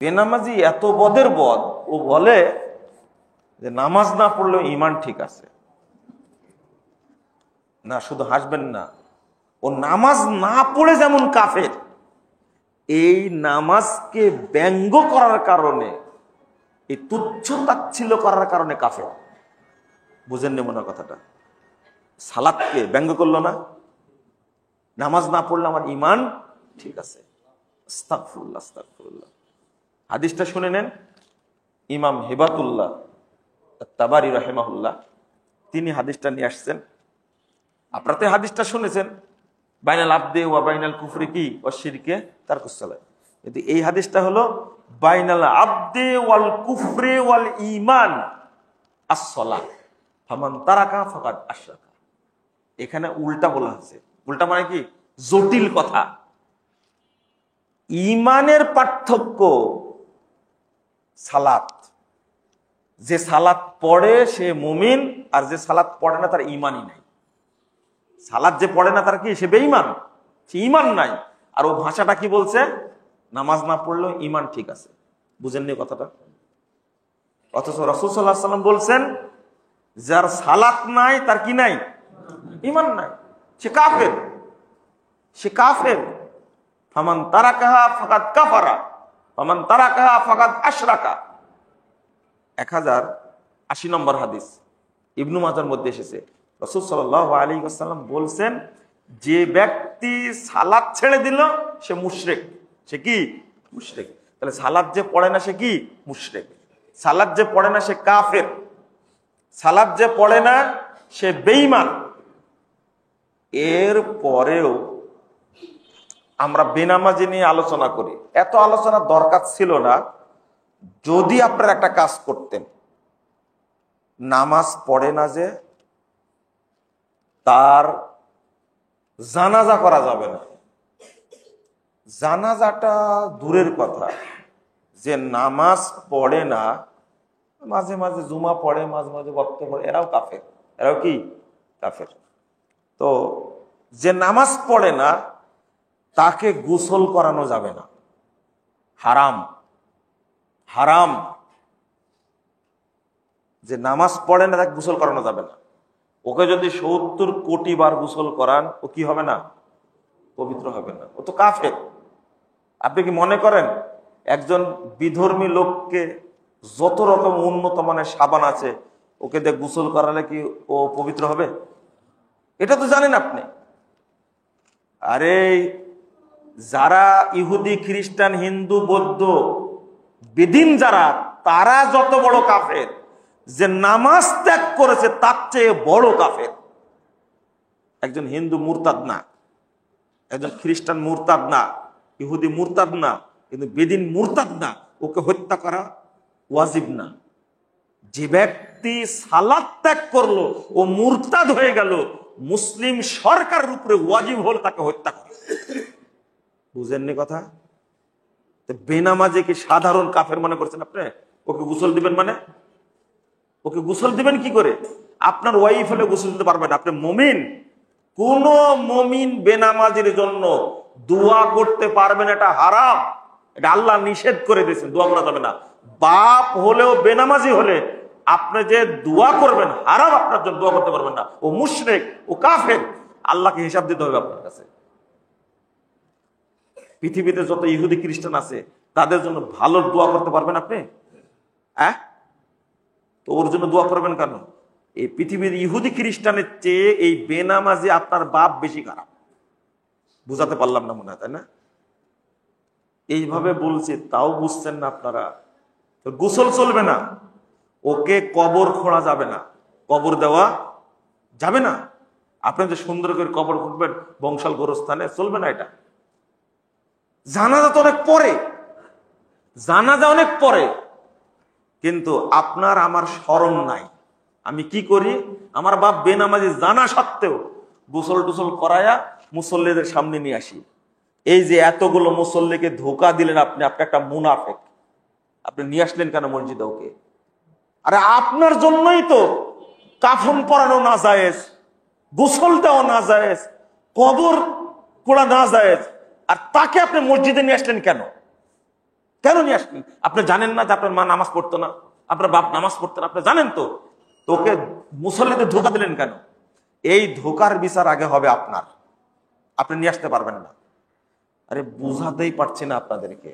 বেনামাজি এত বদের বদ, ও বলে যে নামাজ না পড়লেও ইমান ঠিক আছে। না, শুধু হাসবেন না, ও নামাজ না পড়ে যেমন কাফের, এই নামাজকে ব্যঙ্গ করার কারণে, এই তুচ্ছ তাচ্ছিল্য করার কারণে কাফের। বুঝেননি মনে কথাটা? সালাতকে ব্যঙ্গ করলো না, নামাজ না পড়লে আমার ইমান ঠিক আছে। আস্তাগফিরুল্লাহ, আস্তাগফিরুল্লাহ। হাদিসটা শুনে নেন। ইমাম হিবাতুল্লাহ তাবারি রাহিমাহুল্লাহ তিনি হাদিসটা নিয়ে আসছেন। আপনারা তো হাদিসটা শুনেছেন, বাইনাল আবদে ওয়া বাইনাল কুফরি কি ওয়া শিরকে তারকুস সালাত। কিন্তু এই হাদিসটা হলো বাইনাল আবদে ওয়াল কুফরি ওয়াল ঈমান আস-সালাত ফামান তারাকা ফাকাদ আশরাকা। এখানে উল্টা বলা আছে। উল্টা মানে কি? জটিল কথা। ঈমানের পার্থক্য সালাত। যে সালাত পড়ে সে মুমিন, আর যে সালাত পড়ে না তার ঈমানই নাই। সালাত যে পড়ে না তার কি? সে বেঈমান, সে ঈমান নাই। আর ও ভাষাটা কি বলছে? নামাজ না পড়লেও ঈমান ঠিক আছে। বুঝেননি কথাটা? অথচ রাসূল সাল্লাল্লাহু আলাইহি ওয়াসাল্লাম বলছেন যার সালাত নাই তার কি নাই? ঈমান নাই, সে কাফের, সে কাফের। ফামান তারাকাহা ফাকাদ কাফারা ফামান তারাকাহা ফাকাদ আশরাকা। 1080 নম্বর হাদিস, ইবনু মাজার মধ্যে এসেছে। রাসূল সাল্লাল্লাহু আলাইহি ওয়াসাল্লাম বলছেন যে ব্যক্তি সালাত ছেড়ে দিল সে মুশরিক। সে কি? মুশরিক। তাহলে সালাত যে পড়ে না সে কি? মুশরিক। সালাত যে পড়ে না সে কাফের। সালাত যে পড়ে না সে বেঈমান। এর পরেও আমরা বেনামাজি নিয়ে আলোচনা করি। এত আলোচনা দরকার ছিল না যদি আপনারা একটা কাজ করতেন। নামাজ পড়ে না যে তার জানাজা করা যাবে না। জানাজাটা দূরের কথা, যে নামাজ পড়ে না, মাঝে মাঝে জুমা পড়ে, মাঝে মাঝে ওয়াক্ত পড়ে, এরাও কাফের। এরাও কি? কাফের। তো যে নামাজ পড়ে না তাকে গোসল করানো যাবে না, হারাম, হারাম। যে নামাজ পড়ে না তাকে গোসল করানো যাবে না। ওকে যদি 70 কোটি বার গোসল করান ও কি হবে না? পবিত্র হবে না, ও তো কাফের। আপনি কি মনে করেন একজন বিধর্মী লোককে যত রকম উন্নত মানের সাবান আছে ওকে দিয়ে গোসল করালে কি ও পবিত্র হবে? এটা তো জানেন আপনি। আরে যারা ইহুদি, খ্রিস্টান, হিন্দু, বৌদ্ধ, বেদিন যারা, তারা যত বড় কাফের, যে নামাজ ত্যাগ করেছে তার চেয়ে বড় কাফের। একজন হিন্দু মুরতাদ না, একজন খ্রিস্টান মুরতাদ না, ইহুদি মুরতাদ না, কিন্তু বেদিন মুরতাদ না, ওকে হত্যা করা ওয়াজিব না। যে ব্যক্তি সালাত ত্যাগ করলো ও মুরতাদ হয়ে গেল, মুসলিম সরকারের উপরে ওয়াজিব হলো তাকে হত্যা করা। বুঝেননি কথা? বেনামাজি কি সাধারণ কাফের মনে করছেন আপনি? ওকে গোসল দিবেন মানে? ওকে গোসল দিবেন কি করে? আপনার ওয়াইফ হলে গোসল দিতে পারবেন, আপনি মুমিন। কোন মুমিন বেনামাজির জন্য দোয়া করতে পারবেন, এটা হারাম। এটা আল্লাহ নিষেধ করে দিয়েছেন, দোয়া করা যাবে না। বাপ হলেও বেনামাজি হলে আপনি যে দোয়া করবেন, হারাম, আপনার জন্য দোয়া করতে পারবেন না। ও মুশরিক, ও কাফের, আল্লাহকে হিসাব দিতে হবে আপনার কাছে। পৃথিবীতে যত ইহুদি খ্রিস্টান আছে তাদের জন্য ভালো দোয়া করতে পারবেন আপনি? হ্যাঁ? তো ওর জন্য দোয়া করবেন কেন? এই পৃথিবীর ইহুদি খ্রিস্টানের চেয়ে এই বেনামাজি আপনার বাপ বেশি খারাপ। বুঝাতে পারলাম না মনে হয়, তাই না? এইভাবে বলছে তাও বুঝছেন না আপনারা। তো গোসল চলবে না, ওকে কবর খোঁড়া যাবে না, কবর দেওয়া যাবে না। আপনি যে সুন্দর করে কবর খুঁড়বেন বংশাল গোরস্থানে, চলবে না এটা। জানাজা তো অনেক পরে, জানাজা অনেক পরে, কিন্তু আপনার আমার শরম নাই। আমি কি করি? আমার বাপ বেনামাজি জানা সত্ত্বেও গোসল টোসল করায়া মুসল্লিদের সামনে নিয়ে আসি। এই যে এতগুলো মুসল্লিকে ধোকা দিলেন আপনি, আপনি একটা মুনাফেক। আপনি নিয়ে আসলেন কেন মসজিদে ওকে? আরে আপনার জন্যই তো কাফন পরানো না জায়েজ, গোসল দেওয়া না জায়েজ, কবর খোঁড়া না জায়েজ, আর তাকে আপনি মসজিদে নিয়ে আসলেন কেন? কেন নিয়ে আসলেন? আপনি জানেন না যে আপনার মা নামাজ পড়তো না, আপনার বাপ নামাজ পড়তো না? আপনি জানেন তো, তোকে মুসল্লিদের ধোকা দিলেন কেন? এই ধোকার বিচার আগে হবে আপনার, আপনি নিয়ে আসতে পারবেন না। আরে বুঝাতেই পারছি না আপনাদেরকে।